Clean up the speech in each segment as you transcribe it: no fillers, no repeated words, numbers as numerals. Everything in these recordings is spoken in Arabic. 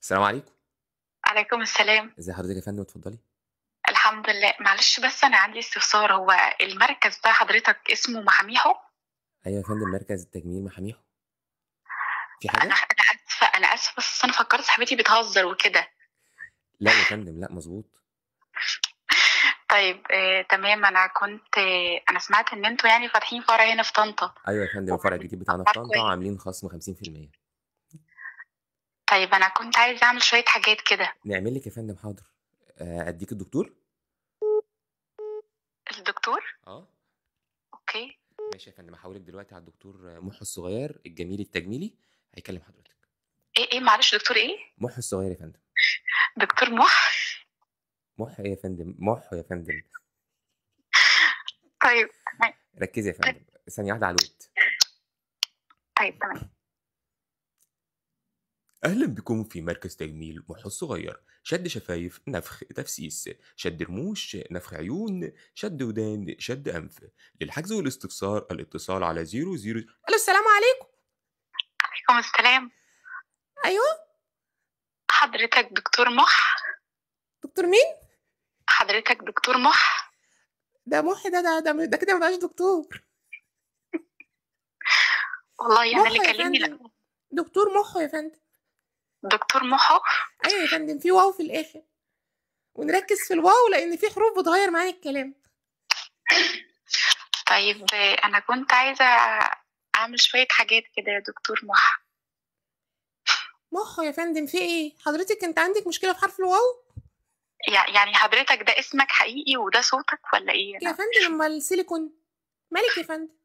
السلام عليكم. عليكم السلام. ازي حضرتك يا فندم؟ اتفضلي. الحمد لله. معلش بس أنا عندي استفسار، هو المركز ده حضرتك اسمه محاميحو؟ ايوه يا فندم، مركز التجميل محاميحو. في أنا حاجه؟ أنا آسفة، أنا آسفة، بس أنا فكرت صاحبتي بتهزر وكده. لا يا فندم، لا مظبوط. طيب تمام. أنا سمعت إن أنتوا يعني فاتحين فرع هنا في طنطا. ايوه يا فندم، الفرع الجديد بتاعنا في والأسعار طنطا كويس. عاملين خصم 50%. طيب أنا كنت عايزة أعمل شوية حاجات كده. نعمل لك يا فندم، حاضر. اديك الدكتور. الدكتور؟ اه. أوكي. ماشي يا فندم، هحولك دلوقتي على الدكتور محو الصغير الجميل التجميلي. هيكلم حضرتك. إيه معلش، دكتور إيه؟ محو الصغير يا فندم. دكتور مح. محو يا فندم، محو يا فندم. طيب تمام. ركزي يا فندم، ثانيه واحده على الوقت. طيب تمام. أهلا بكم في مركز تجميل محو الصغير. شد شفايف، نفخ، تفسيس، شد رموش، نفخ عيون، شد ودان، شد أنف. للحجز والاستفسار الاتصال على 00. ألو، السلام عليكم. عليكم السلام. أيوه. حضرتك دكتور مح؟ دكتور مين؟ حضرتك دكتور مح؟ ده محي، ده كده مبقاش دكتور. والله أنا اللي محو يا كلمني فندم. الأول. دكتور محو يا فندم. دكتور محو؟ أيوه يا فندم، في واو في الآخر، ونركز في الواو لأن في حروف بتغير معايا الكلام. طيب أنا كنت عايزة أعمل شوية حاجات كده يا دكتور محو. محو يا فندم، في إيه؟ حضرتك أنت عندك مشكلة في حرف الواو؟ يعني حضرتك ده اسمك حقيقي وده صوتك ولا إيه؟ يا أنا فندم، مش أما السيليكون. مالك يا فندم؟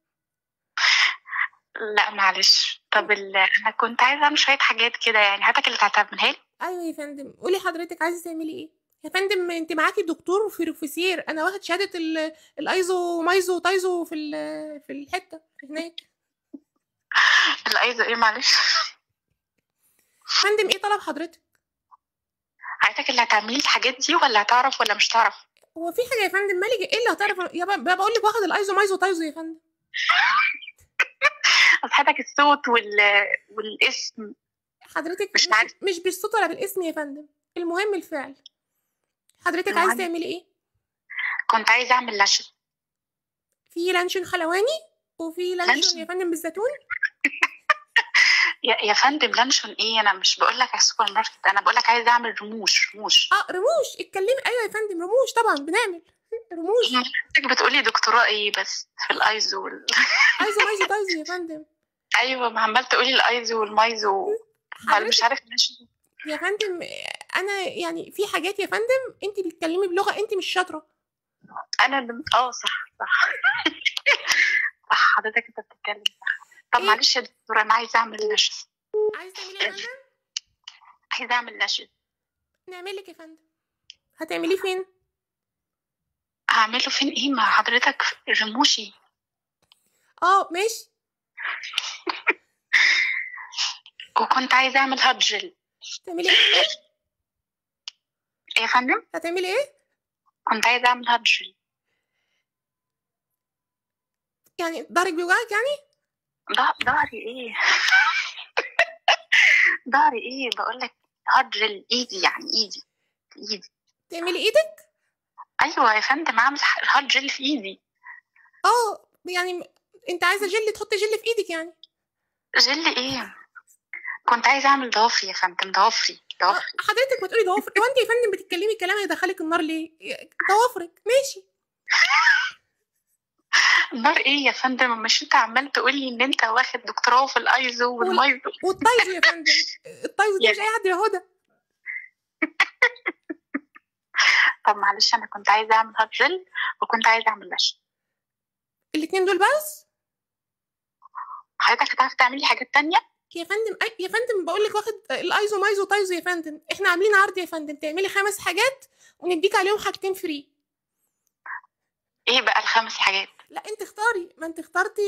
لا معلش. طب أنا كنت عايزة أعمل شوية حاجات كده، يعني حضرتك اللي هتعملها لي. ايوه يا فندم، قولي حضرتك عايزه تعملي ايه؟ يا فندم انت معاكي دكتور بروفيسير، انا واخد شهاده الايزو مايزو تايزو في الحته هناك. اللي عايزة إيه معلش؟ فندم، ايه طلب حضرتك؟ حضرتك اللي هتعملي الحاجات دي ولا هتعرف ولا مش هتعرف؟ هو في حاجه يا فندم؟ مالك ايه اللي هتعرف يا بقول لك واخد الايزو مايزو تايزو يا فندم. بس حضرتك الصوت والاسم حضرتك مش مش عارف. مش بالصوت ولا بالاسم يا فندم، المهم الفعل. حضرتك عايزه المهم تعملي ايه؟ كنت عايزة أعمل لاشن. في لانشون حلواني، وفي لانشون يا لانشون؟ فندم بالزيتون. يا فندم لانشون إيه؟ أنا مش بقول لك على السوبر ماركت، أنا بقول لك عايزة أعمل رموش. اه رموش، اتكلمي. ايوه يا فندم، رموش طبعا بنعمل رموش. حضرتك بتقولي دكتوراه ايه بس في الايزو ايزو مايزو تايزو يا فندم. ايوه، ما عمال تقولي الايزو والمايزو. امال مش حضرتك عارف ليش. يا فندم، انا يعني في حاجات يا فندم انت بتتكلمي بلغه انت مش شاطره. انا اللي صح. صح، حضرتك انت بتتكلم صح. طب ايه معلش يا دكتوره، انا عايزه اعمل نشف. عايز تعملي يا فندم؟ عايزه اعمل نشف. نعمل لك يا فندم. هتعمليه فين؟ هعمله فين ايه مع حضرتك؟ رموشي. اه ماشي. وكنت عايزه اعمل هاب جل. تعملي ايه يا فندم؟ ايه يا فندم؟ هتعملي ايه؟ كنت عايزه اعمل هاب جل. يعني ضهرك بيوجعك يعني؟ ظهري ايه؟ ظهري ايه بقول لك؟ هاب جل ايدي، يعني ايدي. تعملي ايدك؟ ايوه يا فندم، اعمل هاب جل في ايدي. اه يعني انت عايزه جل، تحطي جل في ايدك يعني؟ جل ايه؟ كنت عايزه اعمل ضوافري يا فندم، ضوافري. حضرتك بتقولي ضوافر؟ هو انت يا فندم بتتكلمي كلام هيدخلك النار ليه؟ ضوافرك ماشي. النار ايه يا فندم؟ مش انت عمال تقولي ان انت واخد دكتوراه في الايزو والمايزو؟ والتايزو يا فندم. التايزو دي يا مش اي حد ياخدها. طب معلش، انا كنت عايزه اعمل هاب جل وكنت عايزه اعمل لش. الاتنين دول بس؟ حضرتك هتعرفي تعملي حاجات تانية؟ يا فندم يا فندم بقول لك واخد الايزو مايزو تايزو يا فندم، احنا عاملين عرض يا فندم، تعملي 5 حاجات ونديك عليهم حاجتين فري. ايه بقى الخمس حاجات؟ لا انت اختاري، ما انت اخترتي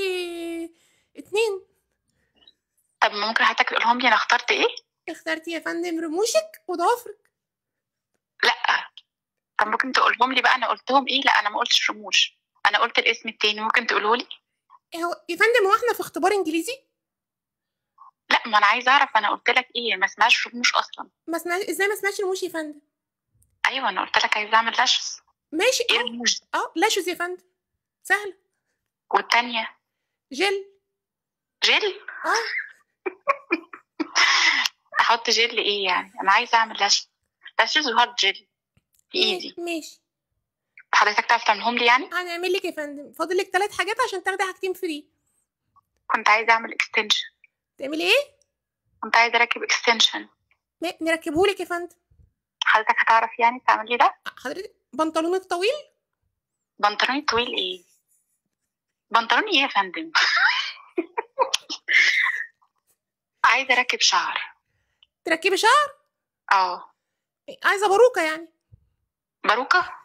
اتنين. طب ممكن حضرتك تقولهم لي انا اخترت ايه؟ اخترتي يا فندم رموشك وضوافرك. لا. طب ممكن تقولهم لي بقى انا قلتهم ايه؟ لا انا ما قلتش رموش، انا قلت الاسم التاني، ممكن تقوله لي؟ هو يا فندم، هو احنا في اختبار انجليزي؟ لا، ما انا عايزه اعرف، انا قلت لك ايه؟ ما اسمهاش رموش اصلا. ما اسمعش ازاي؟ ما سمعتش رموش يا فندم. ايوه انا قلت لك عايزه اعمل لاشز. ماشي ايه رموش؟ لاشز يا فندم، سهله. والتانية؟ جل. جل؟ اه احط جل ايه يعني؟ انا عايزه اعمل لاشز وهارد جل في ايدي. ماشي، حضرتك تعرف تعملهم لي يعني؟ هنعمل لك يا فندم، فاضل لك 3 حاجات عشان تاخدي حاجتين فري. كنت عايزه اعمل اكستنشن. تعملي ايه؟ كنت عايزه اركب اكستنشن. نركبه لك يا فندم. حضرتك هتعرف يعني تعمل لي ده؟ حضرتك بنطلونك طويل؟ بنطلوني طويل ايه؟ بنطلوني ايه يا فندم؟ عايزه اركب شعر. تركبي شعر؟ عايزه باروكه يعني؟ باروكه؟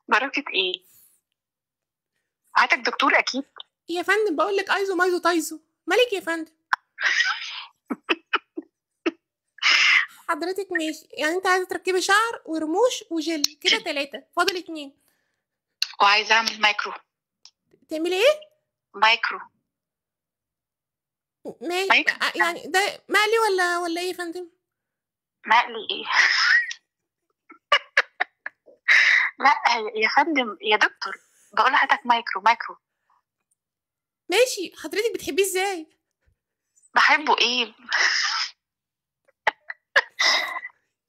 باروكه ايه؟ حضرتك دكتور اكيد. يا فندم بقول لك ايزو مايزو تايزو، مالك يا فندم؟ حضرتك ماشي، يعني انت عايزه تركبي شعر ورموش وجل، كده 3، فاضل 2. وعايزه اعمل مايكرو. تعملي ايه؟ مايكرو. ماشي، يعني ده مقلي ولا ايه يا فندم؟ مقلي ايه؟ لا يا فندم يا دكتور، بقول لحضرتك مايكرو. ماشي، حضرتك بتحبيه ازاي؟ بحبه ايه؟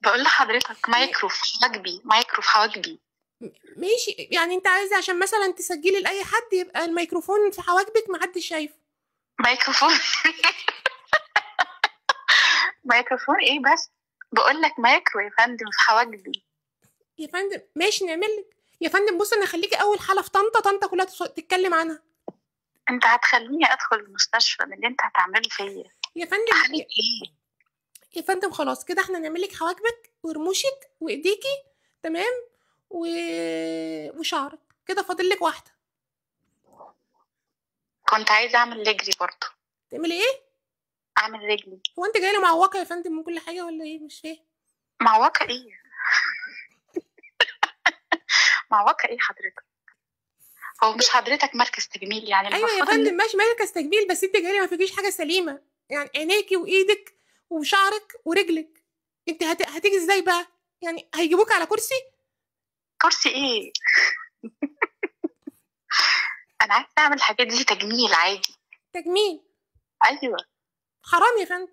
بقول لحضرتك مايكرو في حواجبي. ماشي، يعني انت عايزه عشان مثلا تسجلي لاي حد يبقى الميكروفون في حواجبك محدش شايفه؟ ميكروفون؟ ميكروفون ايه بس؟ بقول لك مايكرو يا فندم في حواجبي. يا فندم ماشي نعمل لك. يا فندم بص، انا هخليكي اول حاله في طنطا كلها تتكلم عنها. انت هتخليني ادخل المستشفى من اللي انت هتعمله فيا يا فندم. ايه يا فندم خلاص كده احنا نعمل لك حواجبك ورموشك وايديكي، تمام، وشعرك، كده فاضل لك 1. كنت عايزه اعمل رجلي برضه. تعملي ايه؟ اعمل رجلي. هو انت جايه معوقه يا فندم من كل حاجه ولا ايه؟ مش فاهم. معوقه ايه؟ معوقه ايه حضرتك؟ هو مش حضرتك مركز تجميل يعني؟ ايوه يا فندم ماشي مركز تجميل، بس انت جايه ما فيكيش حاجه سليمه، يعني عينيكي وايدك وشعرك ورجلك، انت هتيجي ازاي بقى؟ يعني هيجيبوك على كرسي؟ كرسي ايه؟ انا عايزه اعمل الحاجات دي تجميل عادي. تجميل؟ ايوه. حرام يا فندم.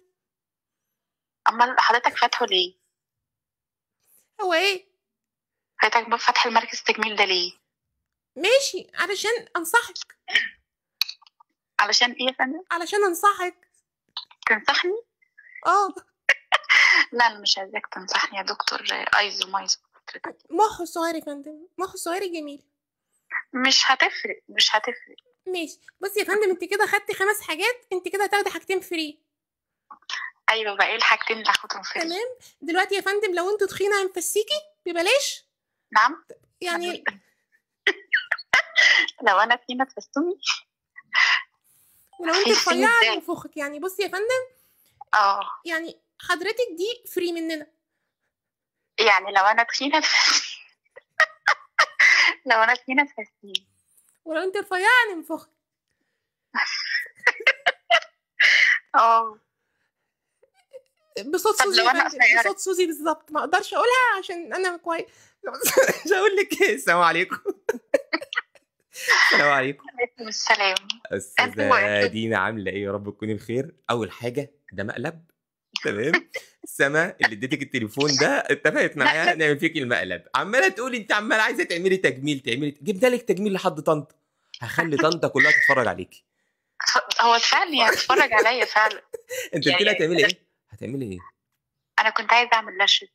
امال حضرتك فاتحه ليه؟ هو ايه؟ حضرتك فاتح المركز التجميل ده ليه؟ ماشي علشان انصحك. علشان ايه يا فندم؟ علشان انصحك. تنصحني؟ لا انا مش عايزاك تنصحني يا دكتور ايزو مايزو. مخه الصغير يا فندم، مخه الصغير جميل. مش هتفرق. ماشي، بصي يا فندم، انت كده خدتي 5 حاجات، انت كده هتاخدي حاجتين فري. ايوه بقى ايه الحاجتين اللي هاخدهم فري؟ تمام. دلوقتي يا فندم لو انتوا تخينه هنفسيكي ببلاش. نعم يعني لو انا تخينه تفسوني، ولو انت رفيعه هننفخك. يعني بصي يا فندم، يعني حضرتك دي فري مننا. يعني لو انا تخينه لو انا تخينه تفسيني، ولو انت رفيعه هننفخك. بصوت سوزي يا فندم، بصوت سوزي بالظبط، ما اقدرش اقولها عشان انا كويس. مش هقول لك ايه. السلام عليكم. السلام عليكم. وعليكم السلام. استاذه دينا عامله ايه؟ يا رب تكوني بخير. اول حاجه ده مقلب، تمام. سما اللي اديتك التليفون ده اتفقت معايا نعمل فيك المقلب. عماله تقولي انت عماله عايزه تعملي تجميل جبنا لك تجميل لحد طنطا. هخلي طنطا كلها تتفرج عليكي. هو فعلا هتتفرج عليا فعلا. انت قلت لها هتعملي ايه؟ هتعملي ايه؟ انا كنت عايزه اعمل لاشز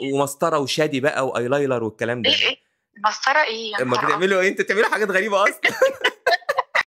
ومسطره وشادي بقى وايلاينر والكلام ده. ايه مسطره ايه؟ اما بتعملوا ايه؟ انتوا بتعملوا حاجات غريبه اصلا.